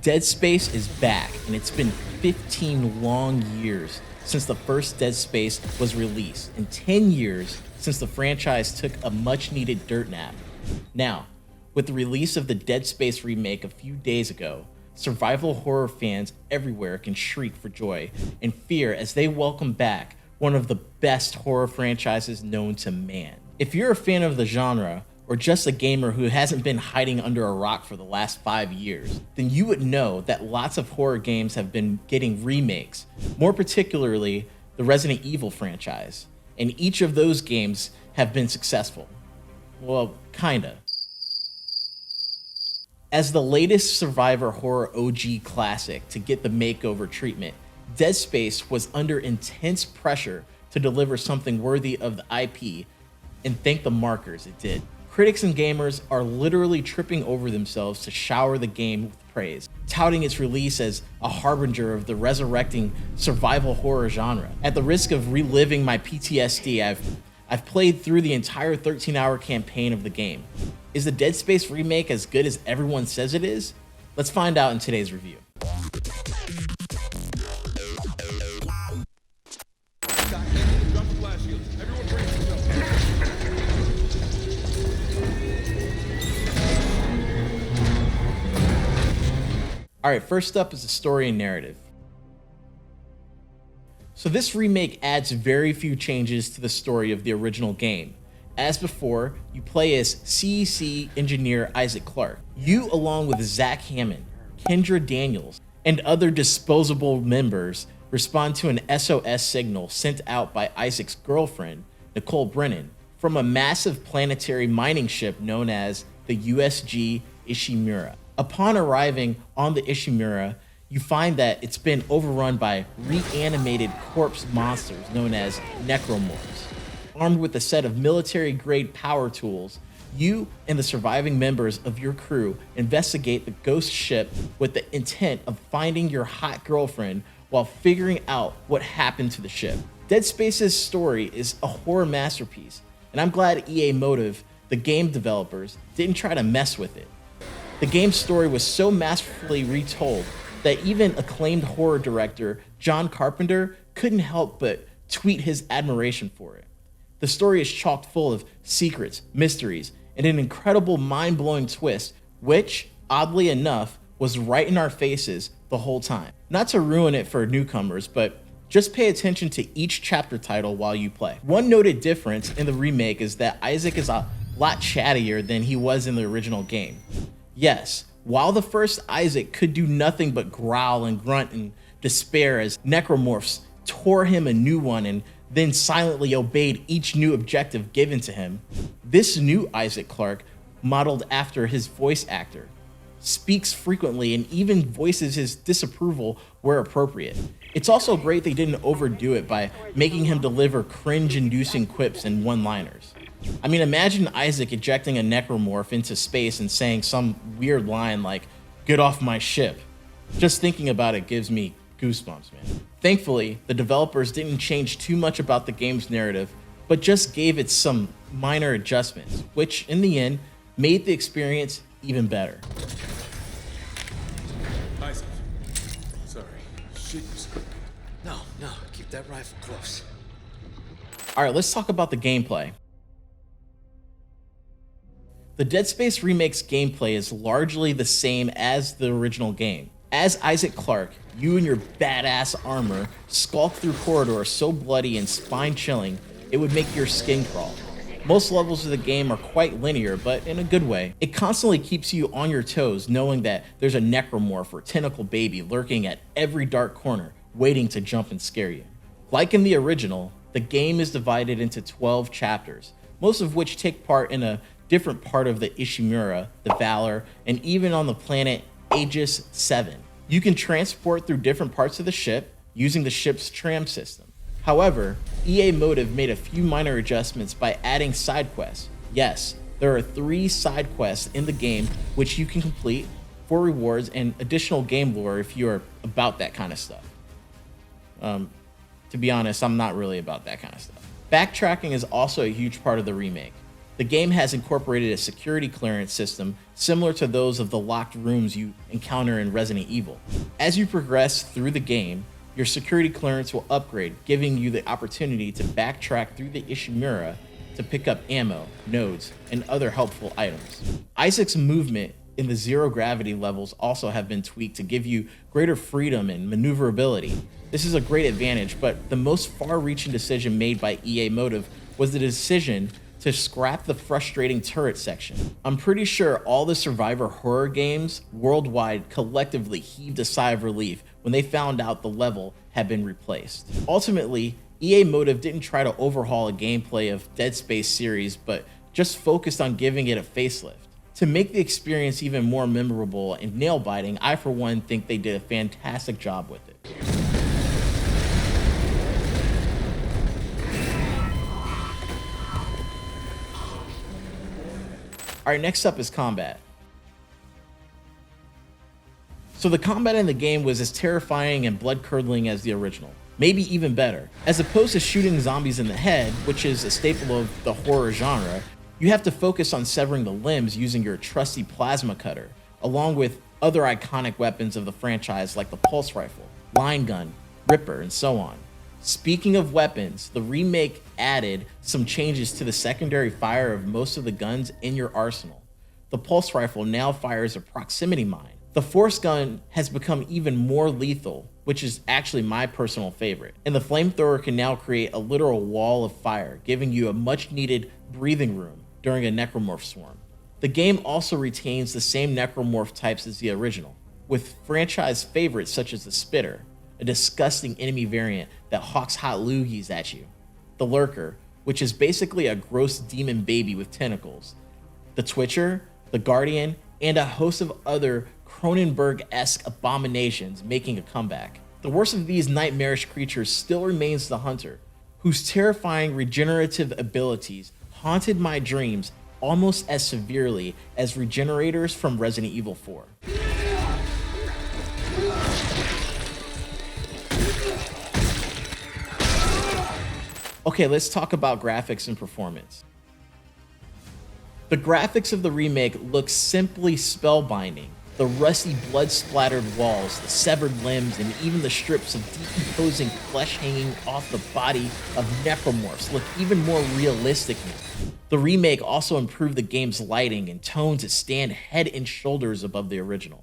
Dead Space is back, and it's been 15 long years since the first Dead Space was released, and 10 years since the franchise took a much-needed dirt nap. Now, with the release of the Dead Space remake a few days ago, survival horror fans everywhere can shriek for joy and fear as they welcome back one of the best horror franchises known to man. If you're a fan of the genre, or just a gamer who hasn't been hiding under a rock for the last 5 years, then you would know that lots of horror games have been getting remakes, more particularly the Resident Evil franchise, and each of those games have been successful. Well, kinda. As the latest survivor horror OG classic to get the makeover treatment, Dead Space was under intense pressure to deliver something worthy of the IP, and thank the markers it did. Critics and gamers are literally tripping over themselves to shower the game with praise, touting its release as a harbinger of the resurrecting survival horror genre. At the risk of reliving my PTSD, I've played through the entire 13-hour campaign of the game. Is the Dead Space remake as good as everyone says it is? Let's find out in today's review. Alright, first up is the story and narrative. So this remake adds very few changes to the story of the original game. As before, you play as CEC engineer Isaac Clarke. You, along with Zach Hammond, Kendra Daniels, and other disposable members, respond to an SOS signal sent out by Isaac's girlfriend, Nicole Brennan, from a massive planetary mining ship known as the USG Ishimura. Upon arriving on the Ishimura, you find that it's been overrun by reanimated corpse monsters known as necromorphs. Armed with a set of military-grade power tools, you and the surviving members of your crew investigate the ghost ship with the intent of finding your hot girlfriend while figuring out what happened to the ship. Dead Space's story is a horror masterpiece, and I'm glad EA Motive, the game developers, didn't try to mess with it. The game's story was so masterfully retold that even acclaimed horror director John Carpenter couldn't help but tweet his admiration for it. The story is chock full of secrets, mysteries, and an incredible mind-blowing twist, which, oddly enough, was right in our faces the whole time. Not to ruin it for newcomers, but just pay attention to each chapter title while you play. One noted difference in the remake is that Isaac is a lot chattier than he was in the original game. Yes, while the first Isaac could do nothing but growl and grunt in despair as necromorphs tore him a new one and then silently obeyed each new objective given to him, this new Isaac Clarke, modeled after his voice actor, speaks frequently and even voices his disapproval where appropriate. It's also great they didn't overdo it by making him deliver cringe-inducing quips and one-liners. I mean, imagine Isaac ejecting a necromorph into space and saying some weird line like, "Get off my ship." Just thinking about it gives me goosebumps, man. Thankfully, the developers didn't change too much about the game's narrative, but just gave it some minor adjustments, which in the end made the experience even better. Isaac, sorry. Shit, you scared me. No, keep that rifle close. Alright, let's talk about the gameplay. The Dead Space Remake's gameplay is largely the same as the original game. As Isaac Clarke, you and your badass armor skulk through corridors so bloody and spine-chilling it would make your skin crawl. Most levels of the game are quite linear, but in a good way. It constantly keeps you on your toes knowing that there's a necromorph or tentacle baby lurking at every dark corner, waiting to jump and scare you. Like in the original, the game is divided into 12 chapters, most of which take part in a different part of the Ishimura, the Valor, and even on the planet Aegis 7. You can transport through different parts of the ship using the ship's tram system. However, EA Motive made a few minor adjustments by adding side quests. Yes, there are 3 side quests in the game which you can complete for rewards and additional game lore if you are about that kind of stuff. To be honest, I'm not really about that kind of stuff. Backtracking is also a huge part of the remake. The game has incorporated a security clearance system similar to those of the locked rooms you encounter in Resident Evil. As you progress through the game, your security clearance will upgrade, giving you the opportunity to backtrack through the Ishimura to pick up ammo, nodes, and other helpful items. Isaac's movement in the zero gravity levels also have been tweaked to give you greater freedom and maneuverability. This is a great advantage, but the most far-reaching decision made by EA Motive was the decision to scrap the frustrating turret section. I'm pretty sure all the survivor horror games worldwide collectively heaved a sigh of relief when they found out the level had been replaced. Ultimately, EA Motive didn't try to overhaul a gameplay of Dead Space series, but just focused on giving it a facelift. To make the experience even more memorable and nail-biting, I for one think they did a fantastic job with it. Alright, next up is combat. So the combat in the game was as terrifying and blood-curdling as the original. Maybe even better. As opposed to shooting zombies in the head, which is a staple of the horror genre, you have to focus on severing the limbs using your trusty plasma cutter, along with other iconic weapons of the franchise like the pulse rifle, line gun, ripper, and so on. Speaking of weapons, the remake added some changes to the secondary fire of most of the guns in your arsenal. The pulse rifle now fires a proximity mine. The force gun has become even more lethal, which is actually my personal favorite. And the flamethrower can now create a literal wall of fire, giving you a much needed breathing room during a necromorph swarm. The game also retains the same necromorph types as the original, with franchise favorites such as the Spitter, a disgusting enemy variant that hawks hot loogies at you, the Lurker, which is basically a gross demon baby with tentacles, the Twitcher, the Guardian, and a host of other Cronenberg-esque abominations making a comeback. The worst of these nightmarish creatures still remains the Hunter, whose terrifying regenerative abilities haunted my dreams almost as severely as regenerators from Resident Evil 4. Okay, let's talk about graphics and performance. The graphics of the remake look simply spellbinding. The rusty, blood-splattered walls, the severed limbs, and even the strips of decomposing flesh hanging off the body of necromorphs look even more realistic now. The remake also improved the game's lighting and tone to stand head and shoulders above the original.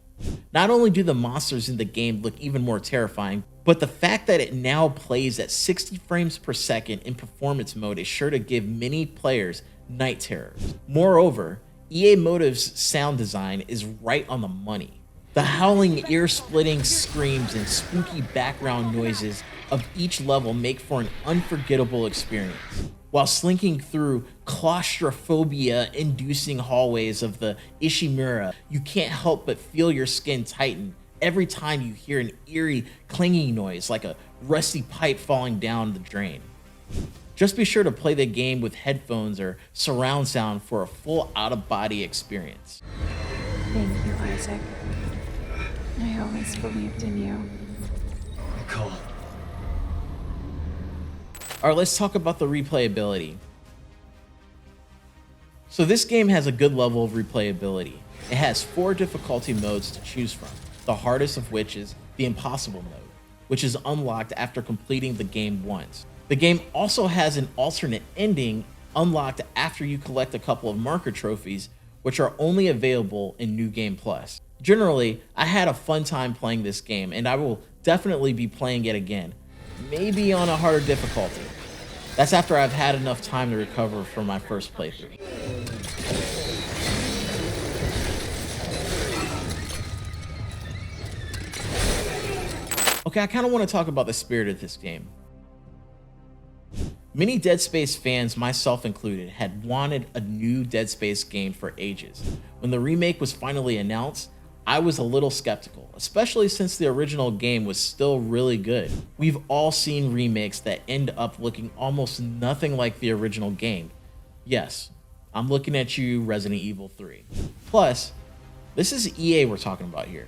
Not only do the monsters in the game look even more terrifying, but the fact that it now plays at 60 frames per second in performance mode is sure to give many players night terrors. Moreover, EA Motive's sound design is right on the money. The howling, ear-splitting screams and spooky background noises of each level make for an unforgettable experience. While slinking through claustrophobia-inducing hallways of the Ishimura, you can't help but feel your skin tighten every time you hear an eerie clanging noise like a rusty pipe falling down the drain. Just be sure to play the game with headphones or surround sound for a full out-of-body experience. Thank you, Isaac. I always believed in you. Nicole. Alright, let's talk about the replayability. So this game has a good level of replayability. It has 4 difficulty modes to choose from, the hardest of which is the impossible mode, which is unlocked after completing the game once. The game also has an alternate ending unlocked after you collect a couple of marker trophies, which are only available in New Game Plus. Generally, I had a fun time playing this game, and I will definitely be playing it again, maybe on a harder difficulty. That's after I've had enough time to recover from my first playthrough. Okay, I kind of want to talk about the spirit of this game. Many Dead Space fans, myself included, had wanted a new Dead Space game for ages. When the remake was finally announced, I was a little skeptical, especially since the original game was still really good. We've all seen remakes that end up looking almost nothing like the original game. Yes, I'm looking at you, Resident Evil 3. Plus, this is EA we're talking about here.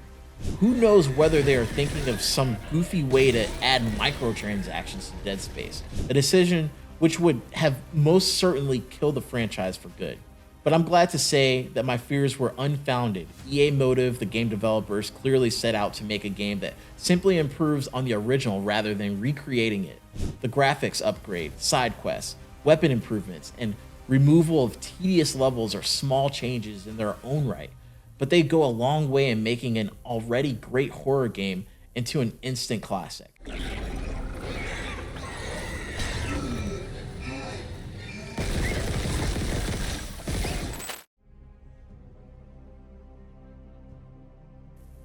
Who knows whether they are thinking of some goofy way to add microtransactions to Dead Space, a decision which would have most certainly killed the franchise for good. But I'm glad to say that my fears were unfounded. EA Motive, the game developers, clearly set out to make a game that simply improves on the original rather than recreating it. The graphics upgrade, side quests, weapon improvements, and removal of tedious levels are small changes in their own right, but they go a long way in making an already great horror game into an instant classic.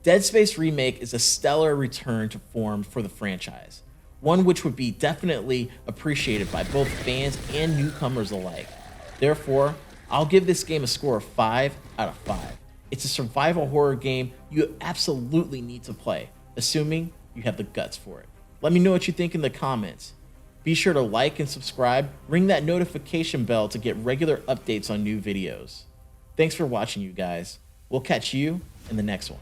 Dead Space Remake is a stellar return to form for the franchise, one which would be definitely appreciated by both fans and newcomers alike. Therefore, I'll give this game a score of 5 out of 5. It's a survival horror game you absolutely need to play, assuming you have the guts for it. Let me know what you think in the comments. Be sure to like and subscribe, ring that notification bell to get regular updates on new videos. Thanks for watching, you guys. We'll catch you in the next one.